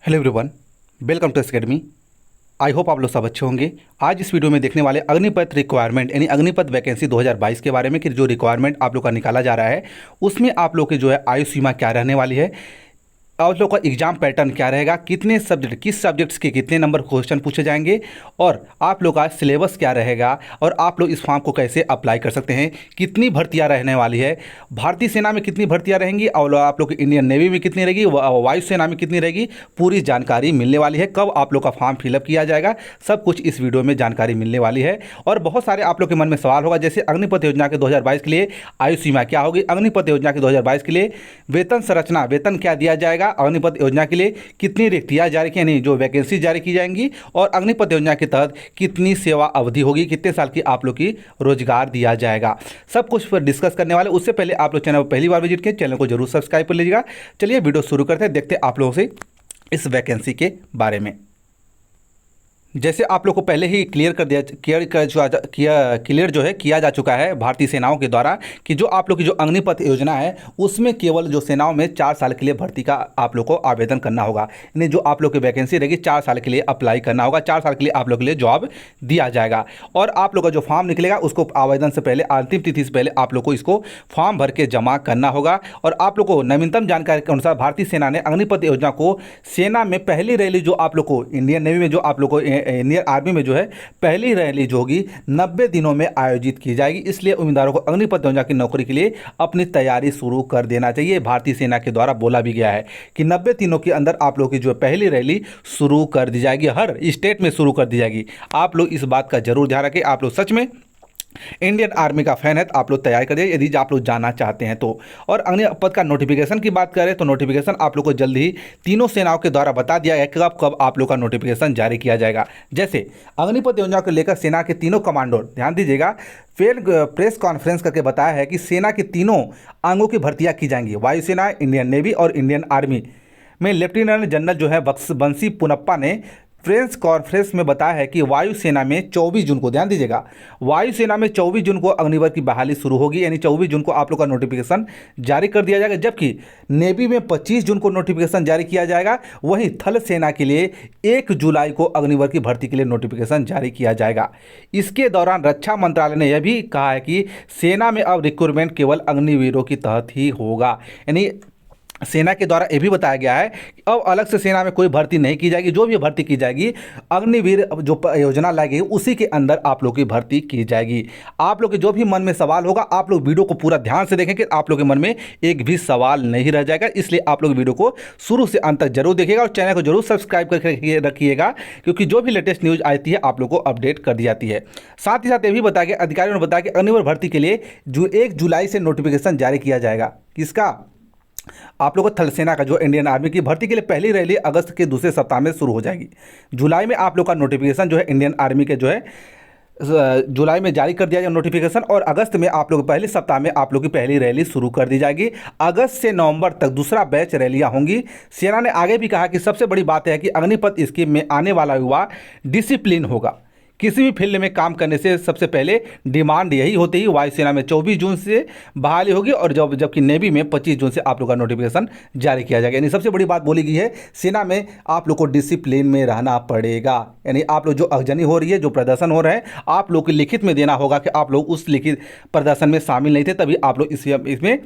Hello everyone, welcome to academy. I hope आप लोग सब अच्छे होंगे। आज इस वीडियो में देखने वाले अग्निपथ रिक्वायरमेंट यानी अग्निपथ वैकेंसी 2022 के बारे में कि जो रिक्वायरमेंट आप लोग का निकाला जा रहा है उसमें आप लोग की जो है आयु सीमा क्या रहने वाली है, आप लोग का एग्जाम पैटर्न क्या रहेगा, कितने सब्जेक्ट किस सब्जेक्ट्स के कितने नंबर क्वेश्चन पूछे जाएंगे और आप लोग का सिलेबस क्या रहेगा और आप लोग इस फॉर्म को कैसे अप्लाई कर सकते हैं, कितनी भर्तियां रहने वाली है, भारतीय सेना में कितनी भर्तियां रहेंगी और आप लोग की इंडियन नेवी में कितनी रहेगी, वायुसेना में कितनी रहेगी, पूरी जानकारी मिलने वाली है। कब आप लोग का फॉर्म फिलअप किया जाएगा, सब कुछ इस वीडियो में जानकारी मिलने वाली है। और बहुत सारे आप लोग के मन में सवाल होगा, जैसे अग्निपथ योजना के 2022 के लिए आयु सीमा क्या होगी, अग्निपथ योजना के 2022 के लिए वेतन संरचना, वेतन क्या दिया जाएगा, अग्निपथ योजना के लिए कितनी रिक्तियां जारी की नहीं जो वैकेंसी जारी की जाएंगी और अग्निपथ योजना के तहत कितनी सेवा अवधि होगी, कितने साल की आप लोग की रोजगार दिया जाएगा, सब कुछ पर डिस्कस करने वाले। उससे पहले आप लोग चैनल पर पहली बार विजिट किए, चैनल को जरूर सब्सक्राइब कर लीजिएगा। चलिए वीडियो शुरू करते हैं, देखते हैं आप लोगों से इस वैकेंसी के बारे में। जैसे आप लोग को पहले ही क्लियर जो है किया जा चुका है भारतीय सेनाओं के द्वारा कि जो आप लोग की जो अग्निपथ योजना है उसमें केवल जो सेनाओं में 4 साल के लिए भर्ती का आप लोग को आवेदन करना होगा, यानी जो आप लोग की वैकेंसी रहेगी 4 साल के लिए अप्लाई करना होगा, 4 साल के लिए आप लोग के लिए जॉब दिया जाएगा। और आप लोग का जो फॉर्म निकलेगा उसको आवेदन से पहले, अंतिम तिथि से पहले आप लोग को इसको फॉर्म भर के जमा करना होगा। और आप लोग को नवीनतम जानकारी के अनुसार भारतीय सेना ने अग्निपथ योजना को सेना में पहली रैली जो आप लोग को इंडियन नेवी में, जो आप लोग को इंडियन आर्मी में जो है पहली रैली जो होगी 90 दिनों में आयोजित की जाएगी। इसलिए उम्मीदवारों को अग्निपथ योजना की नौकरी के लिए अपनी तैयारी शुरू कर देना चाहिए। भारतीय सेना के द्वारा बोला भी गया है कि 90 दिनों के अंदर आप लोग की जो पहली रैली शुरू कर दी जाएगी, हर स्टेट में शुरू कर दी जाएगी। आप लोग इस बात का जरूर ध्यान रखें। आप लोग सच में इंडियन आर्मी का फैन है तो आप लोग तैयार करिए यदि आप लोग जाना चाहते हैं तो। और अग्निपथ का नोटिफिकेशन की बात करें तो नोटिफिकेशन आप लोग को जल्द ही तीनों सेनाओं के द्वारा बता दिया गया कि कब कब आप लोग का नोटिफिकेशन जारी किया जाएगा। जैसे अग्निपथ योजना को लेकर सेना के तीनों कमांडो, ध्यान दीजिएगा, प्रेस कॉन्फ्रेंस करके बताया है कि सेना के तीनों अंगों की भर्तियां की जाएंगी। वायुसेना, इंडियन नेवी और इंडियन आर्मी में लेफ्टिनेंट जनरल जो है बंसी पुनप्पा ने प्रेस कॉन्फ्रेंस में बताया है कि वायुसेना में 24 जून को, ध्यान दीजिएगा, वायुसेना में 24 जून को अग्निपथ की बहाली शुरू होगी, यानी 24 जून को आप लोग का नोटिफिकेशन जारी कर दिया जाएगा। जबकि नेवी में 25 जून को नोटिफिकेशन जारी किया जाएगा। वहीं थल सेना के लिए 1 जुलाई को अग्निपथ की भर्ती के लिए नोटिफिकेशन जारी किया जाएगा। इसके दौरान रक्षा मंत्रालय ने यह भी कहा है कि सेना में अब रिक्रूटमेंट केवल अग्निवीरों के तहत ही होगा, यानी सेना के द्वारा यह भी बताया गया है कि अब अलग से सेना में कोई भर्ती नहीं की जाएगी, जो भी भर्ती की जाएगी अग्निवीर जो योजना लाई गई उसी के अंदर आप लोग की भर्ती की जाएगी। आप लोग के जो भी मन में सवाल होगा आप लोग वीडियो को पूरा ध्यान से देखें कि आप लोग के मन में एक भी सवाल नहीं रह जाएगा। इसलिए आप लोग वीडियो को शुरू से अंत तक जरूर देखिएगा और चैनल को जरूर सब्सक्राइब करके रखिएगा, क्योंकि जो भी लेटेस्ट न्यूज़ आती है आप लोग को अपडेट कर दी जाती है। साथ ही साथ ये भी बताया गया, अधिकारियों ने बताया कि अग्निवीर भर्ती के लिए 1 जुलाई से नोटिफिकेशन जारी किया जाएगा। किसका? आप लोगों को थल सेना का जो इंडियन आर्मी की भर्ती के लिए पहली रैली अगस्त के दूसरे सप्ताह में शुरू हो जाएगी। जुलाई में आप लोग का नोटिफिकेशन जो है इंडियन आर्मी के जो है जुलाई में जारी कर दिया जाएगा नोटिफिकेशन, और अगस्त में आप लोग पहले सप्ताह में आप लोग की पहली रैली शुरू कर दी जाएगी। अगस्त से नवंबर तक दूसरा बैच रैलियां होंगी। सेना ने आगे भी कहा कि सबसे बड़ी बात है कि अग्निपथ स्कीम में आने वाला युवा डिसिप्लिन होगा। किसी भी फील्ड में काम करने से सबसे पहले डिमांड यही होती है। वायुसेना में 24 जून से बहाली होगी और जबकि नेवी में 25 जून से आप लोग का नोटिफिकेशन जारी किया जाएगा। यानी सबसे बड़ी बात बोली गई है, सेना में आप लोग को डिसिप्लिन में रहना पड़ेगा। यानी आप लोग जो अगजनी हो रही है, जो प्रदर्शन हो रहा है, आप लोग को लिखित में देना होगा कि आप लोग उस लिखित प्रदर्शन में शामिल नहीं थे, तभी आप लोग इसमें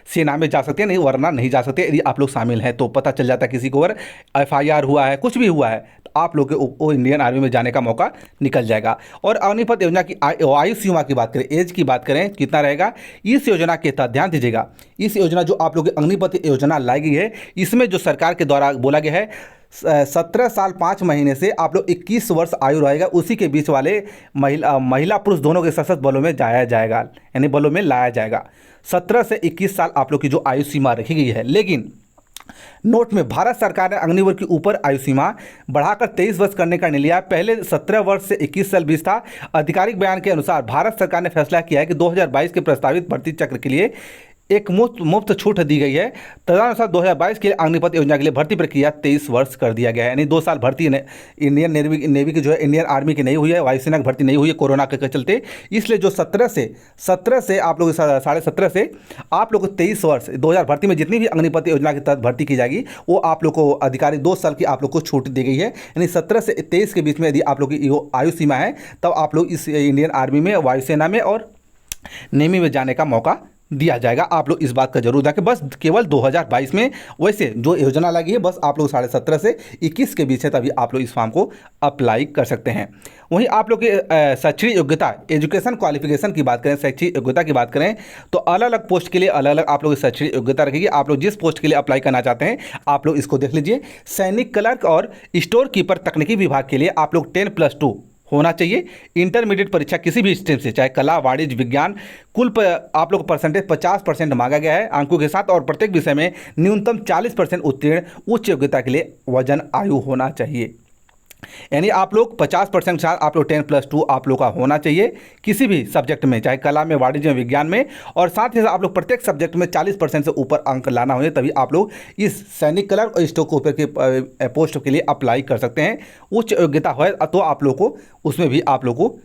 सेना में जा सकते हैं, नहीं वरना नहीं जा सकते। यदि आप लोग शामिल हैं तो पता चल जाता है किसी को अगर FIR हुआ है, कुछ भी हुआ है, तो आप लोग को इंडियन आर्मी में जाने का मौका निकल जाएगा। और अग्निपथ योजना की आयु सीमा की बात करें, एज की बात करें, कितना रहेगा इस योजना के तहत, ध्यान दीजिएगा, इस योजना जो आप लोग की अग्निपथ योजना लाई गई है, इसमें जो सरकार के द्वारा बोला गया है 17 साल 5 महीने से आप लोग 21 वर्ष आयु रहेगा, उसी के बीच वाले महिला पुरुष दोनों के सशस्त्र बलों में जाया जाएगा, यानी बलों में लाया जाएगा। 17 से 21 साल आप लोग की जो आयु सीमा रखी गई है। लेकिन नोट में भारत सरकार ने अग्निवीर के ऊपर आयु सीमा बढ़ाकर 23 वर्ष करने का निर्णय लिया। पहले 17 वर्ष से 21 साल 20 था। आधिकारिक बयान के अनुसार भारत सरकार ने फैसला किया है कि 2022 के प्रस्तावित भर्ती चक्र के लिए एक मुफ्त छूट दी गई है। तदनुसार 2022 के लिए अग्निपथ योजना के लिए भर्ती प्रक्रिया 23 वर्ष कर दिया गया है, यानी 2 साल भर्ती इंडियन नेवी की जो है इंडियन आर्मी की नहीं हुई है, वायुसेना की भर्ती नहीं हुई है कोरोना के चलते। इसलिए जो 17 से आप लोग 17.5 से आप लोग को 23 वर्ष 2000 भर्ती में जितनी भी अग्निपथ योजना के तहत भर्ती की जाएगी वो आप लोग को अधिकारी 2 साल की आप लोग को छूट दी गई है। यानी 17 से 23 के बीच में यदि आप लोग की आयु सीमा है तब आप लोग इस इंडियन आर्मी में, वायुसेना में और नेवी में जाने का मौका दिया जाएगा। आप लोग इस बात का जरूर ध्यान, बस केवल 2022 में वैसे जो योजना लगी है बस आप लोग 17.5 से 21 के बीच है, तभी आप लोग इस फॉर्म को अप्लाई कर सकते हैं। वहीं आप लोग की शैक्षणिक योग्यता, एजुकेशन क्वालिफिकेशन की बात करें, शैक्षणिक योग्यता की बात करें तो अलग अलग पोस्ट के लिए अलग अलग आप लोग की शैक्षणिक योग्यता रखेगी। आप लोग जिस पोस्ट के लिए अप्लाई करना चाहते हैं आप लोग इसको देख लीजिए। सैनिक क्लर्क और स्टोर कीपर तकनीकी विभाग के लिए आप लोग 10+2 होना चाहिए। इंटरमीडिएट परीक्षा किसी भी स्ट्रीम से, चाहे कला, वाणिज्य, विज्ञान, आप लोग परसेंटेज 50% मांगा गया है अंकों के साथ, और प्रत्येक विषय में न्यूनतम 40% उत्तीर्ण उच्च योग्यता के लिए वजन आयु होना चाहिए। यानी आप लोग 50% के साथ आप लोग 10+2 आप लोग का होना चाहिए किसी भी सब्जेक्ट में, चाहे कला में, वाणिज्य में, विज्ञान में, और साथ ही साथ आप लोग प्रत्येक सब्जेक्ट में 40% से ऊपर अंक लाना होंगे, तभी आप लोग इस सैनिक क्लर्क और स्टोर कीपर के पोस्ट के लिए अप्लाई कर सकते हैं। उच्च योग्यता है तो आप लोग को उसमें भी आप लोग को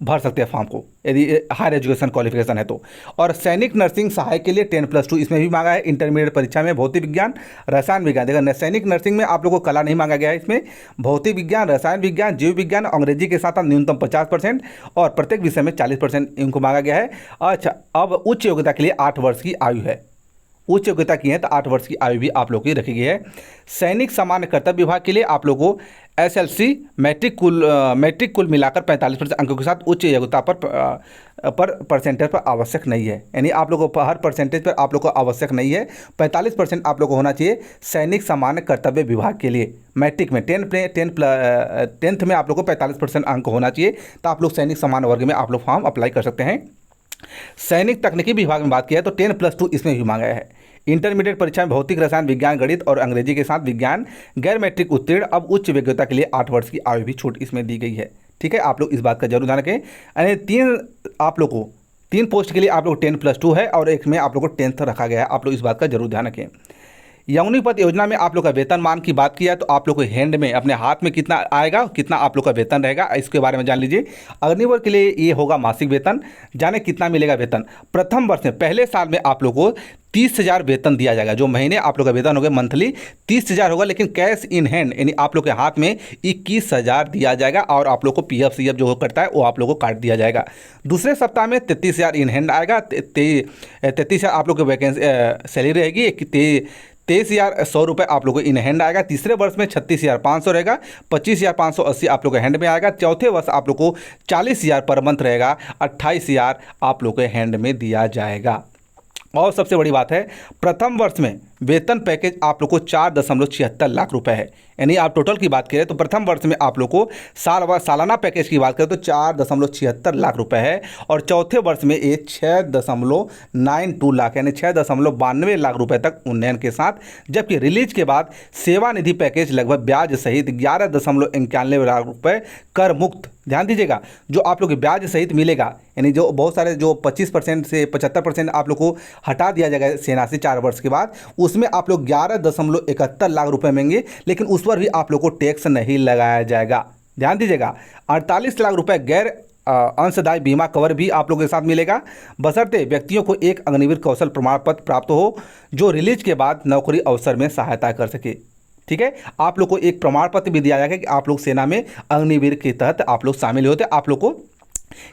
भर सकते हैं फॉर्म को, यदि हायर एजुकेशन क्वालिफिकेशन है तो। और सैनिक नर्सिंग सहायक के लिए 10+2 इसमें भी मांगा है। इंटरमीडिएट परीक्षा में भौतिक विज्ञान, रसायन विज्ञान, देखा सैनिक नर्सिंग में आप लोगों को कला नहीं मांगा गया है, इसमें भौतिक विज्ञान, रसायन विज्ञान, जीव विज्ञान, अंग्रेजी के साथ न्यूनतम 50% और प्रत्येक विषय में 40% इनको मांगा गया है। अच्छा, अब उच्च योग्यता के लिए 8 वर्ष की आयु है, उच्च योग्यता की है तो 8 वर्ष की आयु भी आप लोग की रखी गई है। सैनिक सामान्य कर्तव्य विभाग के लिए आप लोगों को SLC मैट्रिक कुल मिलाकर 45% अंकों के साथ उच्च योग्यता पर परसेंटेज पर आवश्यक नहीं है। यानी आप लोगों को हर परसेंटेज पर आप लोग को आवश्यक नहीं है, 45% आप लोग को होना चाहिए सैनिक सामान्य कर्तव्य विभाग के लिए। मैट्रिक में 10th में आप लोग को 45% अंक होना चाहिए, तो आप लोग सैनिक सामान्य वर्ग में आप लोग फॉर्म अप्लाई कर सकते हैं। सैनिक तकनीकी विभाग में बात किया तो 10+2 इसमें भी मांगा है। इंटरमीडिएट परीक्षा में भौतिक, रसायन विज्ञान, गणित और अंग्रेजी के साथ विज्ञान, गैर मैट्रिक उत्तीर्ण। अब उच्च योग्यता के लिए 8 वर्ष की आयु भी छूट इसमें दी गई है। ठीक है, आप लोग इस बात का जरूर ध्यान रखें। यानी 3 पोस्ट के लिए आप लोग 10+2 है और एक में आप लोग को 10th रखा गया है, आप लोग इस बात का जरूर ध्यान रखें। अग्निपथ योजना में आप लोग का वेतनमान की बात किया तो आप लोग को हैंड में अपने हाथ में कितना आएगा, कितना आप लोग का वेतन रहेगा, इसके बारे में जान लीजिए। अग्निपथ के लिए ये होगा मासिक वेतन। जाने कितना मिलेगा वेतन। प्रथम वर्ष में पहले साल में आप लोग को 30,000 वेतन दिया जाएगा। जो महीने आप लोग का वेतन होगा मंथली 30,000 होगा, लेकिन कैश इन हैंड यानी आप लोग के हाथ में 21,000 दिया जाएगा और आप लोग को PF CF जो करता है वो आप लोग को काट दिया जाएगा। दूसरे सप्ताह में 33,000 इन हैंड आएगा। 33,000 आप लोग की वैकेंसी सैलरी रहेगी। 23,100 रुपये आप लोग को इन हैंड आएगा। तीसरे वर्ष में 36,500 रहेगा। 25,580 आप लोग के हैंड में आएगा। चौथे वर्ष आप लोग को 40,000 पर मंथ रहेगा। 28,000 आप लोग के हैंड में दिया जाएगा। और सबसे बड़ी बात है, प्रथम वर्ष में वेतन पैकेज आप लोग को 4.76 लाख रुपए है। यानी आप टोटल की बात करें तो प्रथम वर्ष में आप लोग को सालाना पैकेज की बात करें तो 4.76 लाख रुपए है, और चौथे वर्ष में ये 6.92 लाख यानी 6.92 लाख रुपए तक उन्नयन के साथ। जबकि रिलीज के बाद सेवानिधि पैकेज लगभग ब्याज सहित 11.91 लाख रुपए कर मुक्त। ध्यान दीजिएगा, जो आप लोग ब्याज सहित मिलेगा, यानी जो बहुत सारे जो 25% से 75% आप लोग को हटा दिया जाएगा सेना से 4 वर्ष के बाद, उसमें आप लोग 11.71 लाख रुपए मिलेंगे, लेकिन उस पर भी आप लोग को टैक्स नहीं लगाया जाएगा। ध्यान दीजिएगा, 48 लाख रुपए गैर अंशदायी बीमा कवर भी आप लोगों के साथ मिलेगा, बशर्ते व्यक्तियों को एक अग्निवीर कौशल प्रमाण पत्र प्राप्त हो जो रिलीज के बाद नौकरी अवसर में सहायता कर सके। ठीक है, आप लोग को एक प्रमाण पत्र भी दिया जाएगा कि आप लोग सेना में अग्निवीर के तहत आप लोग शामिल होते। आप लोग को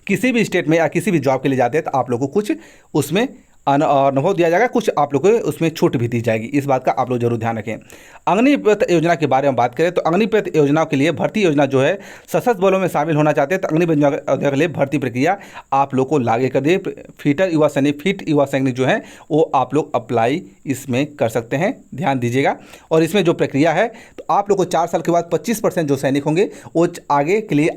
किसी भी स्टेट में या किसी भी जॉब के लिए जाते हैं तो आप लोग को कुछ उसमें अनुभव दिया जाएगा, कुछ आप लोग को उसमें छूट भी दी जाएगी। इस बात का आप लोग जरूर ध्यान रखें। अग्निपथ योजना के बारे में बात करें तो अग्निपथ योजना के लिए भर्ती योजना जो है सशस्त्र बलों में शामिल होना चाहते हैं तो अग्निपथ योजना के लिए भर्ती प्रक्रिया आप लोग को लागू कर दिए। फिट युवा सैनिक जो है वो आप लोग अप्लाई इसमें कर सकते हैं। ध्यान दीजिएगा, और इसमें जो प्रक्रिया है तो आप लोग को 4 साल के बाद 25% जो सैनिक होंगे वो आगे के लिए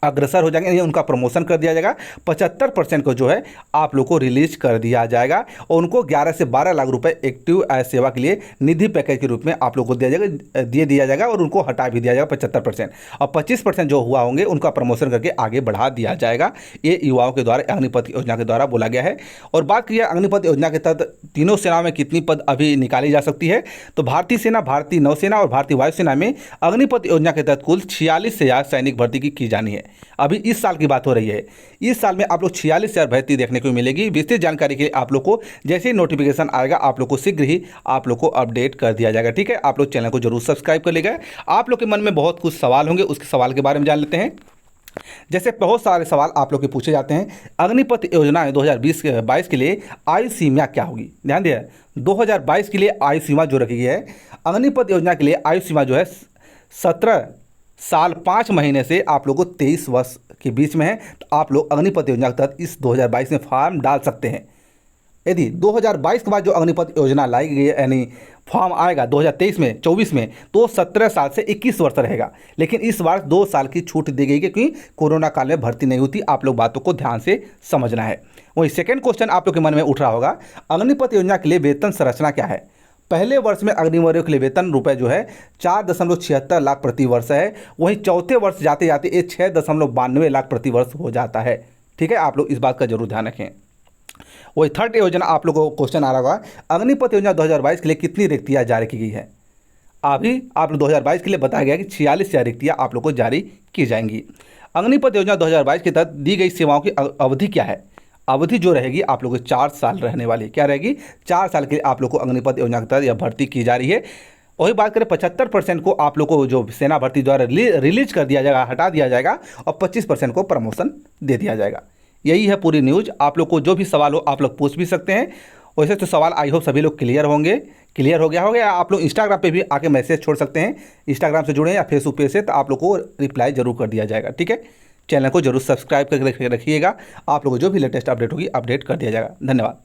अग्रसर हो जाएंगे, उनका प्रमोशन कर दिया जाएगा। 75% को जो है आप लोग को रिलीज कर दिया जाएगा और उनको 11 से 12 लाख रुपए एक्टिव सेवा के लिए निधि पैकेज के रूप में आप लोग को दिया जाएगा और उनको हटा भी दिया जाएगा 75%। और 25% जो हुआ होंगे उनका प्रमोशन करके आगे बढ़ा दिया जाएगा। ये युवाओं के द्वारा अग्निपथ योजना के द्वारा बोला गया है। और बात की अग्निपथ योजना के तहत तीनों सेनाओं में कितनी पद अभी निकाली जा सकती है, तो भारतीय सेना, भारतीय नौसेना और भारतीय वायुसेना में अग्निपथ योजना के तहत कुल 46 से ज़्यादा सैनिक भर्ती की जानी है। अभी इस साल की बात हो रही है। इस साल में आप लोग 46,000 भर्ती देखने को मिलेगी। विस्तृत जानकारी के लिए आप लोग को जैसे ही नोटिफिकेशन आएगा आप लोग को शीघ्र ही आप लोग को अपडेट कर दिया जाएगा। ठीक है, आप लोग चैनल को जरूर सब्सक्राइब कर लीजिएगा। आप लोग के मन में बहुत कुछ सवाल होंगे, उसके सवाल के बारे में जान लेते हैं। जैसे बहुत सारे सवाल आप लोग के पूछे जाते हैं, अग्निपथ योजना 2022 के लिए आयु सीमा क्या होगी। ध्यान दिया, 2022 के लिए आयु सीमा जो रखी गई है, अग्निपथ योजना के लिए आयु सीमा जो है 17 साल 5 महीने से आप लोग को 23 वर्ष के बीच में है। तो आप लोग अग्निपथ योजना के तहत इस 2022 में फॉर्म डाल सकते हैं। यदि 2022 के बाद जो अग्निपथ योजना लाई गई है, यानी फॉर्म आएगा 2023 में 24 में, तो 17 साल से 21 वर्ष रहेगा। लेकिन इस बार 2 साल की छूट दी गई क्योंकि कोरोना काल में भर्ती नहीं होती। आप लोग बातों को ध्यान से समझना है। वही सेकेंड क्वेश्चन आप लोग के मन में उठ रहा होगा, अग्निपथ योजना के लिए वेतन संरचना क्या है। पहले वर्ष में अग्निवीरों के लिए वेतन रुपए जो है 4.76 लाख प्रति वर्ष है। वहीं चौथे वर्ष जाते जाते ये 6.92 लाख प्रति वर्ष हो जाता है। ठीक है, आप लोग इस बात का जरूर ध्यान रखें। वही थर्ड योजना आप लोगों को क्वेश्चन आ रहा होगा, अग्निपथ योजना 2022 के लिए कितनी रिक्तियाँ जारी की गई है। अभी आप लोग 2022 के लिए बताया गया कि 46 रिक्तियाँ आप लोग को जारी की जाएंगी। अग्निपथ योजना 2022 के तहत दी गई सेवाओं की अवधि क्या है। अवधि जो रहेगी आप लोगों को 4 साल रहने वाली। क्या रहेगी, 4 साल के लिए आप लोग को अग्निपथ योजना के तहत यह भर्ती की जा रही है। वही बात करें, 75% को आप लोग को जो सेना भर्ती द्वारा रिलीज कर दिया जाएगा, हटा दिया जाएगा और 25% को प्रमोशन दे दिया जाएगा। यही है पूरी न्यूज़। आप लोग को जो भी सवाल हो आप लोग पूछ भी सकते हैं। वैसे तो सवाल आई होप सभी लोग क्लियर होंगे, क्लियर हो गया होगा। आप लोग इंस्टाग्राम पे भी आके मैसेज छोड़ सकते हैं, इंस्टाग्राम से जुड़े या फेसबुक पे से, तो आप लोग को रिप्लाई जरूर कर दिया जाएगा। ठीक है, चैनल को जरूर सब्सक्राइब करके रखिएगा। आप लोगों को जो भी लेटेस्ट अपडेट होगी अपडेट कर दिया जाएगा। धन्यवाद।